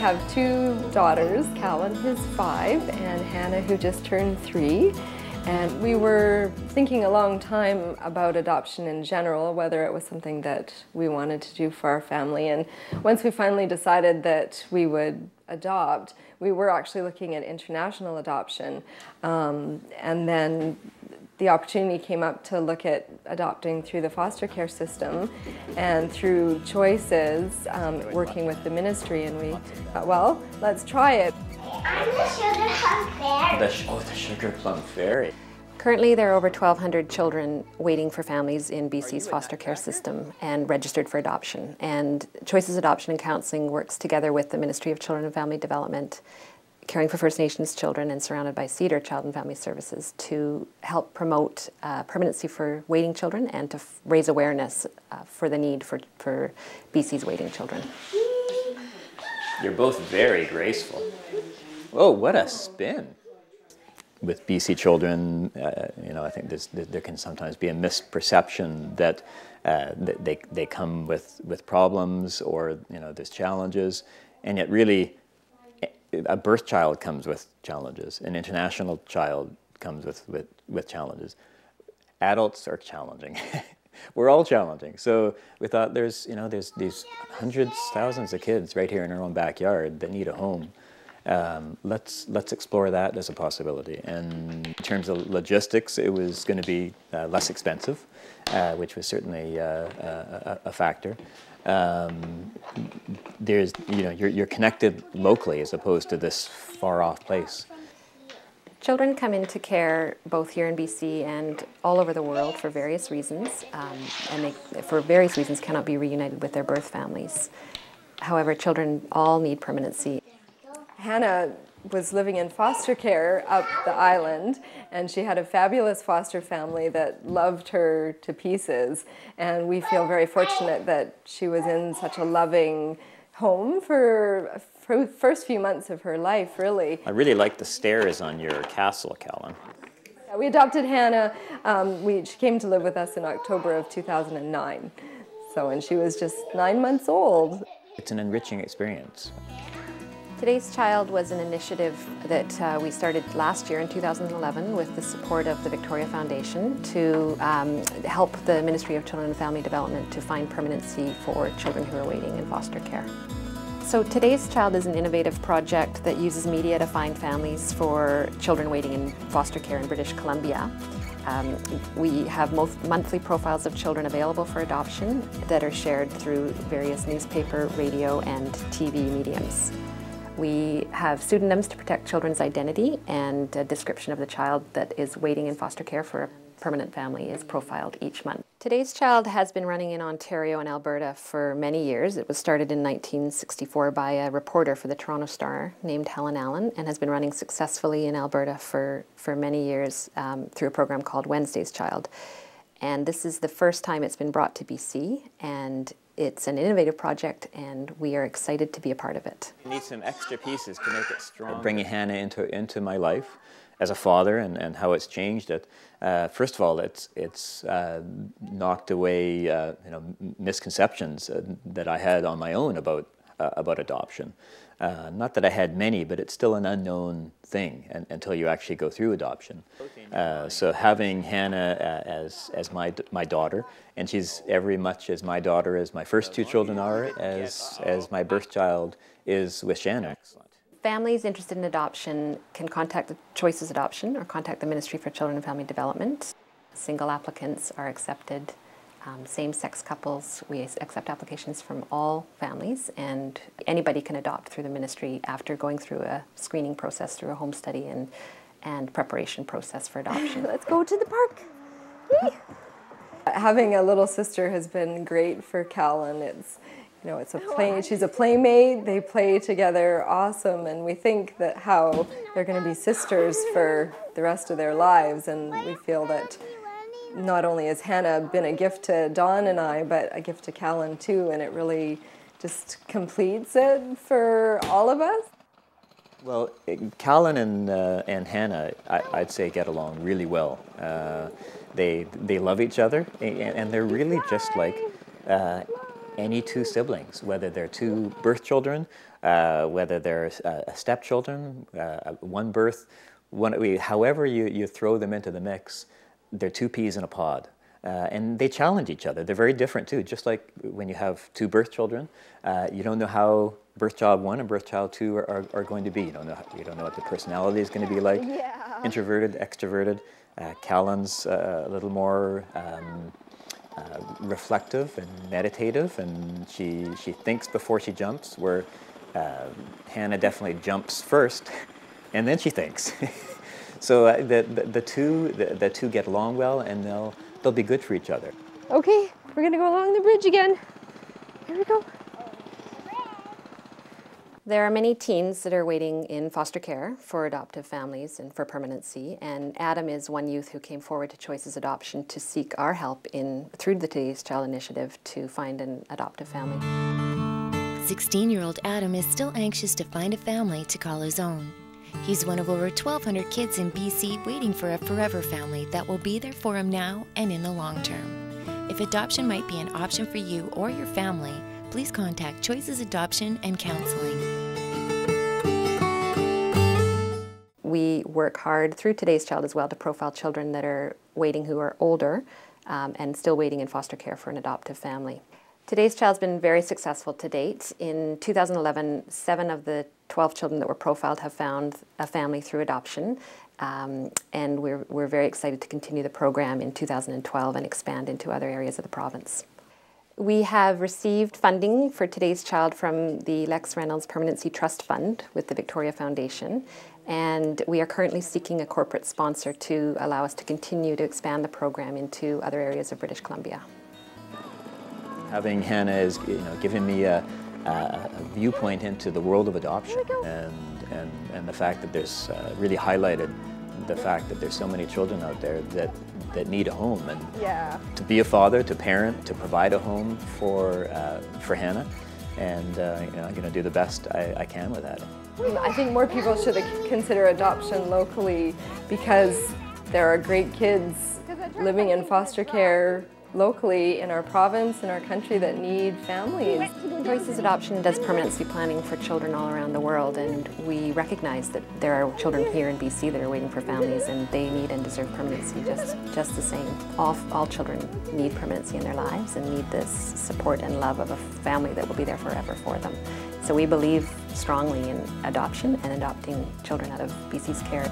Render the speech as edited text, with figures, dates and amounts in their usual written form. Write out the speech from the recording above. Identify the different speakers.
Speaker 1: have two daughters, Callan, who's 5, and Hannah, who just turned 3. And we were thinking a long time about adoption in general, whether it was something that we wanted to do for our family. And once we finally decided that we would adopt, we were actually looking at international adoption. And then the opportunity came up to look at adopting through the foster care system and through Choices, working with the ministry, and we thought, well, let's try it.
Speaker 2: I'm the Sugar Plum Fairy.
Speaker 3: The Sugar Plum Fairy.
Speaker 4: Currently, there are over 1,200 children waiting for families in BC's foster care system and registered for adoption. And Choices Adoption and Counselling works together with the Ministry of Children and Family Development, Caring for First Nations Children, and surrounded by Cedar Child and Family Services to help promote permanency for waiting children and to raise awareness for the need for BC's waiting children.
Speaker 3: You're both very graceful. Oh, what a spin. With BC children, I think there can sometimes be a misperception that they come with problems, or there's challenges, and yet really a birth child comes with challenges. An international child comes with challenges. Adults are challenging. We're all challenging. So we thought there's these hundreds, thousands of kids right here in our own backyard that need a home. Let's explore that as a possibility. And in terms of logistics, it was going to be less expensive, which was certainly a factor. You're connected locally as opposed to this far-off place.
Speaker 4: Children come into care both here in BC and all over the world for various reasons, and they, for various reasons, cannot be reunited with their birth families. However, children all need permanency.
Speaker 1: Hannah was living in foster care up the island, and she had a fabulous foster family that loved her to pieces, and we feel very fortunate that she was in such a loving home for the first few months of her life, really.
Speaker 3: I really like the stairs on your castle, Callan.
Speaker 1: We adopted Hannah. She came to live with us in October of 2009, and she was just 9 months old.
Speaker 3: It's an enriching experience.
Speaker 4: Today's Child was an initiative that we started last year in 2011 with the support of the Victoria Foundation to help the Ministry of Children and Family Development to find permanency for children who are waiting in foster care. So Today's Child is an innovative project that uses media to find families for children waiting in foster care in British Columbia. We have monthly profiles of children available for adoption that are shared through various newspaper, radio, and TV mediums. We have pseudonyms to protect children's identity, and a description of the child that is waiting in foster care for a permanent family is profiled each month. Today's Child has been running in Ontario and Alberta for many years. It was started in 1964 by a reporter for the Toronto Star named Helen Allen, and has been running successfully in Alberta for many years through a program called Wednesday's Child. And this is the first time it's been brought to BC, and it's an innovative project, and we are excited to be a part of it.
Speaker 3: I need some extra pieces to make it strong. Bringing Hannah into my life as a father, and how it's changed it. First of all, it's knocked away misconceptions that I had on my own about adoption. Not that I had many, but it's still an unknown thing until you actually go through adoption. So having Hannah as my daughter, and she's every much as my daughter as my first two children are, as my birth child is with Shannon.
Speaker 4: Families interested in adoption can contact the Choices Adoption or contact the Ministry for Children and Family Development. Single applicants are accepted. Same-sex couples, we accept applications from all families, and anybody can adopt through the ministry after going through a screening process, through a home study and preparation process for adoption.
Speaker 1: Let's go to the park. Yay. Having a little sister has been great for Callan. She's a playmate, they play together awesome, and we think that how they're going to be sisters for the rest of their lives, and we feel that not only has Hannah been a gift to Dawn and I, but a gift to Callan too, and it really just completes it for all of us.
Speaker 3: Well, Callan and Hannah, I'd say, get along really well. They love each other, and they're really just like any two siblings, whether they're two birth children, whether they're stepchildren, one birth, however you throw them into the mix, they're two peas in a pod. And they challenge each other. They're very different too. Just like when you have two birth children, you don't know how birth child 1 and birth child 2 are going to be. You don't know what the personality is going to be like.
Speaker 1: Yeah.
Speaker 3: Introverted, extroverted. Callan's a little more reflective and meditative, and she thinks before she jumps, where Hannah definitely jumps first and then she thinks. So the two get along well, and they'll be good for each other.
Speaker 1: Okay, we're gonna go along the bridge again. Here we go.
Speaker 4: There are many teens that are waiting in foster care for adoptive families and for permanency, and Adam is one youth who came forward to Choices Adoption to seek our help through the Today's Child initiative to find an adoptive family.
Speaker 5: 16-year-old Adam is still anxious to find a family to call his own. He's one of over 1,200 kids in BC waiting for a forever family that will be there for him now and in the long term. If adoption might be an option for you or your family, please contact Choices Adoption and Counseling.
Speaker 4: We work hard through Today's Child as well to profile children that are waiting who are older and still waiting in foster care for an adoptive family. Today's Child's been very successful to date. In 2011, 7 of the 12 children that were profiled have found a family through adoption, and we're very excited to continue the program in 2012 and expand into other areas of the province. We have received funding for Today's Child from the Lex Reynolds Permanency Trust Fund with the Victoria Foundation, and we are currently seeking a corporate sponsor to allow us to continue to expand the program into other areas of British Columbia.
Speaker 3: Having Hannah is, giving me a viewpoint into the world of adoption, and the fact that there's really highlighted the fact that there's so many children out there that need a home, and to be a father, to parent, to provide a home for Hannah, and I'm going to do the best I can with that.
Speaker 1: I think more people should consider adoption locally, because there are great kids living in foster care locally in our province, in our country, that need families.
Speaker 4: Choices Adoption does permanency planning for children all around the world, and we recognize that there are children here in BC that are waiting for families, and they need and deserve permanency just the same. All children need permanency in their lives and need this support and love of a family that will be there forever for them. So we believe strongly in adoption and adopting children out of BC's care.